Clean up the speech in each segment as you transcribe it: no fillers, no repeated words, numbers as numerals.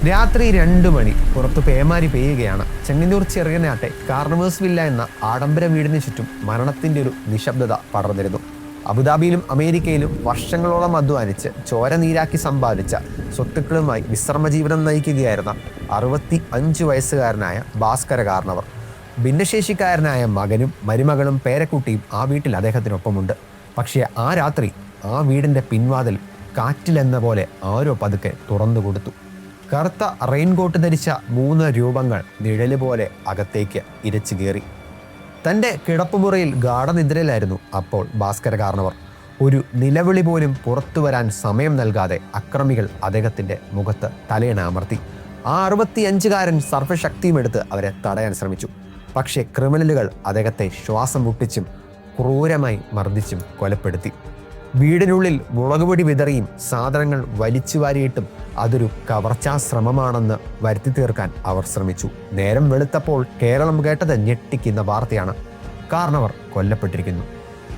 രാത്രി 2 മണി. പുറത്തു പേമാരി പെയ്യുകയാണ്. ചെങ്ങന്നൂർ ചെറിയനാട്ടെ കാർണവേഴ്സ് വില്ല എന്ന ആഡംബര വീടിന് ചുറ്റും മരണത്തിന്റെ ഒരു നിശബ്ദത പടർന്നിരുന്നു. അബുദാബിയിലും അമേരിക്കയിലും വർഷങ്ങളോളം അധ്വാനിച്ച് ചോര നീരാക്കി സമ്പാദിച്ച സ്വത്തുക്കളുമായി വിശ്രമജീവിതം നയിക്കുകയായിരുന്ന 65 വയസ്സുകാരനായ ഭാസ്കര കാർണവർ. ഭിന്നശേഷിക്കാരനായ മകനും മരുമകളും പേരക്കുട്ടിയും ആ വീട്ടിൽ അദ്ദേഹത്തിനൊപ്പമുണ്ട്. പക്ഷേ ആ രാത്രി ആ വീടിന്റെ പിൻവാതിൽ കാറ്റിലെന്ന പോലെ ആരോ പതുക്കെ തുറന്നു കൊടുത്തു. കറുത്ത റെയിൻകോട്ട് ധരിച്ച 3 രൂപങ്ങൾ നിഴല് പോലെ അകത്തേക്ക് ഇരച്ചു കയറി. തൻ്റെ കിടപ്പുമുറിയിൽ ഗാഠനിദ്രയിലായിരുന്നു അപ്പോൾ ഭാസ്കര കാർണവർ. ഒരു നിലവിളി പോലും പുറത്തു വരാൻ സമയം നൽകാതെ അക്രമികൾ അദ്ദേഹത്തിൻ്റെ മുഖത്ത് തലയണമർത്തി. ആ 65-കാരൻ സർവശക്തിയും എടുത്ത് അവരെ തടയാൻ ശ്രമിച്ചു. പക്ഷേ ക്രിമിനലുകൾ അദ്ദേഹത്തെ ശ്വാസം മുട്ടിച്ചും ക്രൂരമായി മർദ്ദിച്ചും കൊലപ്പെടുത്തി. വീടിനുള്ളിൽ മുളകുപൊടി വിതറിയും സാധനങ്ങൾ വലിച്ചു വാരിയിട്ടും അതൊരു കവർച്ചാ ശ്രമമാണെന്ന് വരുത്തി തീർക്കാൻ അവർ ശ്രമിച്ചു. നേരം വെളുത്തപ്പോൾ കേരളം കേട്ടത് ഞെട്ടിക്കുന്ന വാർത്തയാണ്. കാർണവർ കൊല്ലപ്പെട്ടിരിക്കുന്നു.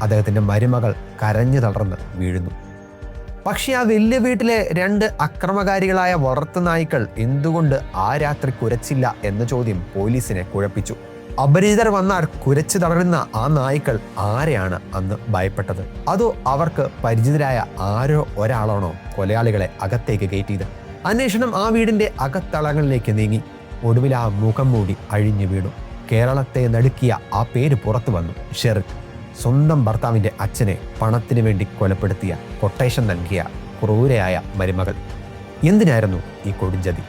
അദ്ദേഹത്തിൻ്റെ മരുമകൾ കരഞ്ഞു തളർന്ന് വീഴുന്നു. പക്ഷേ ആ വലിയ വീട്ടിലെ 2 അക്രമകാരികളായ വളർത്തുനായ്ക്കൾ എന്തുകൊണ്ട് ആ രാത്രി കുരച്ചില്ല എന്ന ചോദ്യം പോലീസിനെ കുഴപ്പിച്ചു. അപരിചിതർ വന്നാൽ കുരച്ചു തളരുന്ന ആ നായ്ക്കൾ ആരെയാണ് അന്ന് ഭയപ്പെട്ടത്? അതോ അവർക്ക് പരിചിതരായ ആരോ ഒരാളാണോ കൊലയാളികളെ അകത്തേക്ക് കയറ്റിയത്? അന്വേഷണം ആ വീടിന്റെ അകത്തളങ്ങളിലേക്ക് നീങ്ങി. ഒടുവിൽ ആ മുഖം മൂടി അഴിഞ്ഞു വീണു. കേരളത്തെ നടുക്കിയ ആ പേര് പുറത്തു വന്നു. ഷെറിൻ. സ്വന്തം ഭർത്താവിന്റെ അച്ഛനെ പണത്തിന് വേണ്ടി കൊലപ്പെടുത്തിയ, കൊട്ടേഷൻ നൽകിയ ക്രൂരയായ മരുമകൾ. എന്തിനായിരുന്നു ഈ കൊടുംചതി?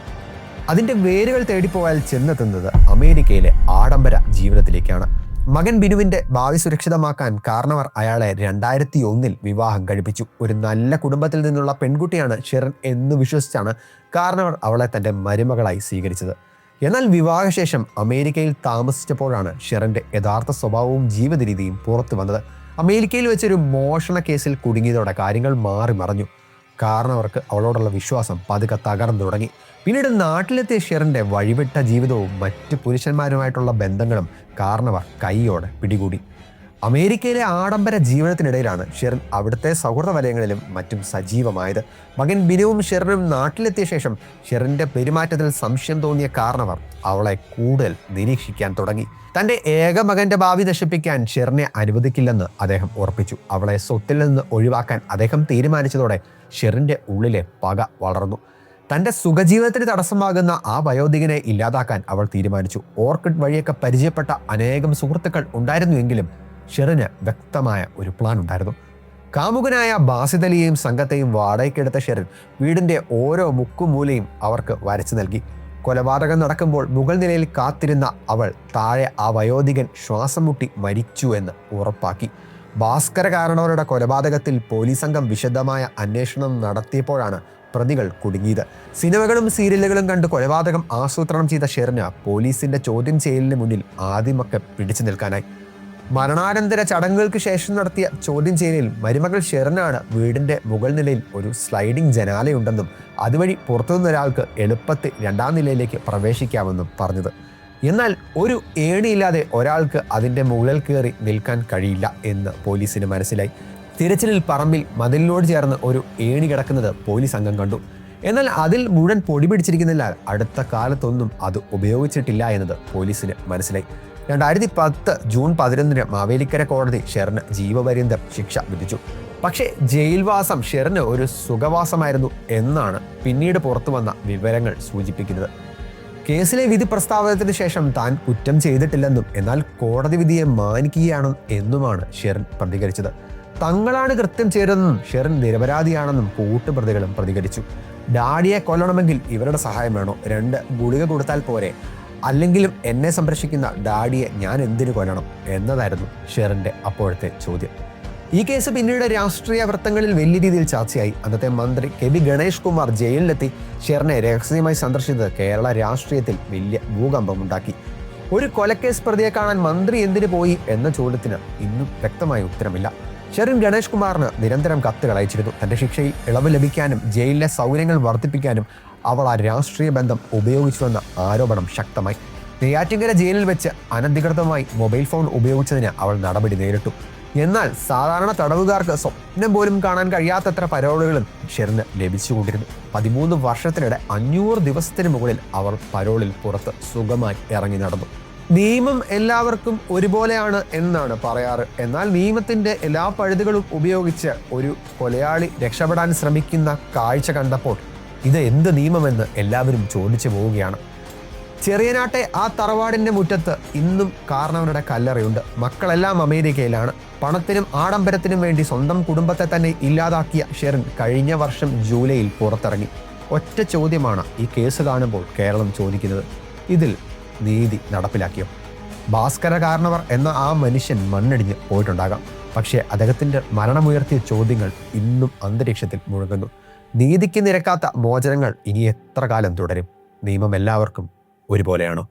അതിൻ്റെ വേരുകൾ തേടിപ്പോയാൽ ചെന്നെത്തുന്നത് അമേരിക്കയിലെ ആഡംബര ജീവിതത്തിലേക്കാണ്. മകൻ ബിനുവിൻ്റെ ഭാവി സുരക്ഷിതമാക്കാൻ കാർണവർ അയാളെ 2001 വിവാഹം കഴിപ്പിച്ചു. ഒരു നല്ല കുടുംബത്തിൽ നിന്നുള്ള പെൺകുട്ടിയാണ് ഷെറിൻ എന്ന് വിശ്വസിച്ചാണ് കാർണവർ അവളെ തൻ്റെ മരുമകളായി സ്വീകരിച്ചത്. എന്നാൽ വിവാഹശേഷം അമേരിക്കയിൽ താമസിച്ചപ്പോഴാണ് ഷെറിൻ്റെ യഥാർത്ഥ സ്വഭാവവും ജീവിത രീതിയും പുറത്തു വന്നത്. അമേരിക്കയിൽ വെച്ചൊരു മോഷണ കേസിൽ കുടുങ്ങിയതോടെ കാര്യങ്ങൾ മാറി മറഞ്ഞു. കാർണവർക്ക് അവളോടുള്ള വിശ്വാസം പതുക്കെ തകർന്നു തുടങ്ങി. പിന്നീട് നാട്ടിലെത്തിയ ഷെറിൻ്റെ വഴിവിട്ട ജീവിതവും മറ്റ് പുരുഷന്മാരുമായിട്ടുള്ള ബന്ധങ്ങളും കാർണവർ കൈയോടെ പിടികൂടി. അമേരിക്കയിലെ ആഡംബര ജീവിതത്തിനിടയിലാണ് ഷെറിൻ അവിടുത്തെ സൗഹൃദ വലയങ്ങളിലും മറ്റും സജീവമായത്. മകൻ ബിനുവും ഷെറിനും നാട്ടിലെത്തിയ ശേഷം ഷെറിൻ്റെ പെരുമാറ്റത്തിൽ സംശയം തോന്നിയ കാർണവർ അവളെ കൂടുതൽ നിരീക്ഷിക്കാൻ തുടങ്ങി. തൻ്റെ ഏക മകൻ്റെ ഭാവി നശിപ്പിക്കാൻ ഷെറിനെ അനുവദിക്കില്ലെന്ന് അദ്ദേഹം ഉറപ്പിച്ചു. അവളെ സ്വത്തിൽ നിന്ന് ഒഴിവാക്കാൻ അദ്ദേഹം തീരുമാനിച്ചതോടെ ഷെറിൻ്റെ ഉള്ളിലെ പക വളർന്നു. തൻ്റെ സുഖജീവിതത്തിന് തടസ്സമാകുന്ന ആ വയോധികനെ ഇല്ലാതാക്കാൻ അവൾ തീരുമാനിച്ചു. ഓർക്കിഡ് വഴിയൊക്കെ പരിചയപ്പെട്ട അനേകം സുഹൃത്തുക്കൾ ഉണ്ടായിരുന്നുവെങ്കിലും ഷെറിന് വ്യക്തമായ ഒരു പ്ലാൻ ഉണ്ടായിരുന്നു. കാമുകനായ ബാസിദ് അലിയെയും സംഘത്തെയും വാടകയ്ക്കെടുത്ത ഷെറിൻ വീടിൻ്റെ ഓരോ മുക്കുമൂലയും അവർക്ക് വരച്ചു നൽകി. കൊലപാതകം നടക്കുമ്പോൾ മുകൾ നിലയിൽ കാത്തിരുന്ന അവൾ താഴെ ആ വയോധികൻ ശ്വാസം മുട്ടി മരിച്ചു എന്ന് ഉറപ്പാക്കി. ഭാസ്കര കാർണവരുടെ കൊലപാതകത്തിൽ പോലീസ് സംഘം വിശദമായ അന്വേഷണം നടത്തിയപ്പോഴാണ് പ്രതികൾ കുടുങ്ങിയത്. സിനിമകളും സീരിയലുകളും കണ്ട് കൊലപാതകം ആസൂത്രണം ചെയ്ത ഷെറിന് പോലീസിന്റെ ചോദ്യം ചെയ്യലിന് മുന്നിൽ ആദ്യമൊക്കെ പിടിച്ചു നിൽക്കാനായി. മരണാനന്തര ചടങ്ങുകൾക്ക് ശേഷം നടത്തിയ ചോദ്യം ചെയ്യലിൽ മരുമകൾ ഷെറിനാണ് വീടിന്റെ മുകൾ നിലയിൽ ഒരു സ്ലൈഡിംഗ് ജനാലയുണ്ടെന്നും അതുവഴി പുറത്തുനിന്നൊരാൾക്ക് എളുപ്പത്തിൽ 2ാം നിലയിലേക്ക് പ്രവേശിക്കാമെന്നും പറഞ്ഞത്. എന്നാൽ ഒരു ഏണിയില്ലാതെ ഒരാൾക്ക് അതിൻ്റെ മുകളിൽ കയറി നിൽക്കാൻ കഴിയില്ല എന്ന് പോലീസിന് മനസ്സിലായി. തിരച്ചിലിൽ പറമ്പിൽ മതിലിനോട് ചേർന്ന് ഒരു ഏണി കിടക്കുന്നത് പോലീസ് സംഘം കണ്ടു. എന്നാൽ അതിൽ മുഴുവൻ പൊടി പിടിച്ചിരിക്കുന്നില്ല. അടുത്ത കാലത്തൊന്നും അത് ഉപയോഗിച്ചിട്ടില്ല എന്നത് പോലീസിന് മനസ്സിലായി. 2010 ജൂൺ 11 മാവേലിക്കര കോടതി ഷെറിന് ജീവപര്യന്തം ശിക്ഷ വിധിച്ചു. പക്ഷേ ജയിൽവാസം ഷെറിന് ഒരു സുഖവാസമായിരുന്നു എന്നാണ് പിന്നീട് പുറത്തു വന്ന വിവരങ്ങൾ സൂചിപ്പിക്കുന്നത്. കേസിലെ വിധി പ്രസ്താവനത്തിന് ശേഷം താൻ കുറ്റം ചെയ്തിട്ടില്ലെന്നും എന്നാൽ കോടതി വിധിയെ മാനിക്കുകയാണ് എന്നുമാണ് ഷെറിൻ പ്രതികരിച്ചത്. തങ്ങളാണ് കൃത്യം ചെയ്തതെന്നും ഷെറിൻ നിരപരാധിയാണെന്നും കൂട്ടുപ്രതികളും പ്രതികരിച്ചു. ഡാഡിയെ കൊല്ലണമെങ്കിൽ ഇവരുടെ സഹായം വേണോ? 2 ഗുളിക കൊടുത്താൽ പോരെ? അല്ലെങ്കിലും എന്നെ സംരക്ഷിക്കുന്ന ഡാഡിയെ ഞാൻ എന്തിനു കൊല്ലണം എന്നതായിരുന്നു ഷെറിൻ്റെ അപ്പോഴത്തെ ചോദ്യം. ഈ കേസ് പിന്നീട് രാഷ്ട്രീയ വൃത്തങ്ങളിൽ വലിയ രീതിയിൽ ചർച്ചയായി. അന്നത്തെ മന്ത്രി കെ ബി ഗണേഷ് കുമാർ ജയിലിലെത്തി ഷെറിനെ രഹസ്യമായി സന്ദർശിച്ചത് കേരള രാഷ്ട്രീയത്തിൽ വലിയ ഭൂകമ്പമുണ്ടാക്കി. ഒരു കൊലക്കേസ് പ്രതിയെ കാണാൻ മന്ത്രി എന്തിനു പോയി എന്ന ചോദ്യത്തിന് ഇന്നും വ്യക്തമായ ഉത്തരമില്ല. ഷെറിൻ ഗണേഷ് കുമാറിന് നിരന്തരം കത്തുകൾ അയച്ചിരുന്നു. തൻ്റെ ശിക്ഷയിൽ ഇളവ് ലഭിക്കാനും ജയിലിലെ സൗകര്യങ്ങൾ വർദ്ധിപ്പിക്കാനും അവൾ ആ രാഷ്ട്രീയ ബന്ധം ഉപയോഗിച്ചുവെന്ന ആരോപണം ശക്തമായി. നെയ്യാറ്റിൻകര ജയിലിൽ വെച്ച് അനധികൃതമായി മൊബൈൽ ഫോൺ ഉപയോഗിച്ചതിന് അവൾ നടപടി നേരിട്ടു. എന്നാൽ സാധാരണ തടവുകാർക്ക് സ്വപ്നം പോലും കാണാൻ കഴിയാത്തത്ര പരോളുകളും ഷെറിന് ലഭിച്ചുകൊണ്ടിരുന്നു. 13 വർഷത്തിനിടെ 500 ദിവസത്തിന് മുകളിൽ അവർ പരോളിൽ പുറത്ത് സുഖമായി ഇറങ്ങി നടന്നു. നിയമം എല്ലാവർക്കും ഒരുപോലെയാണ് എന്നാണ് പറയാറ്. എന്നാൽ നിയമത്തിന്റെ എല്ലാ പഴുതുകളും ഉപയോഗിച്ച് ഒരു കൊലയാളി രക്ഷപ്പെടാൻ ശ്രമിക്കുന്ന കാഴ്ച കണ്ടപ്പോൾ ഇത് എന്ത് നിയമമെന്ന് എല്ലാവരും ചോദിച്ചു പോവുകയാണ്. ചെറിയനാട്ടെ ആ തറവാടിന്റെ മുറ്റത്ത് ഇന്നും കാരണവരുടെ കല്ലറയുണ്ട്. മക്കളെല്ലാം അമേരിക്കയിലാണ്. പണത്തിനും ആഡംബരത്തിനും വേണ്ടി സ്വന്തം കുടുംബത്തെ തന്നെ ഇല്ലാതാക്കിയ ഷെറിൻ കഴിഞ്ഞ വർഷം ജൂലൈയിൽ പുറത്തിറങ്ങി. ഒറ്റ ചോദ്യമാണ് ഈ കേസ് കാണുമ്പോൾ കേരളം ചോദിക്കുന്നത്: ഇതിൽ നീതി നടപ്പിലാക്കിയോ? ഭാസ്കര കാരണവർ എന്ന ആ മനുഷ്യൻ മണ്ണടിഞ്ഞ് പോയിട്ടുണ്ടാകാം. പക്ഷേ അദ്ദേഹത്തിന്റെ മരണമുയർത്തിയ ചോദ്യങ്ങൾ ഇന്നും അന്തരീക്ഷത്തിൽ മുഴങ്ങുന്നു. നീതിക്ക് നിരക്കാത്ത മോചനങ്ങൾ ഇനി എത്ര കാലം തുടരും? നിയമം എല്ലാവർക്കും ഒരുപോലെയാണോ?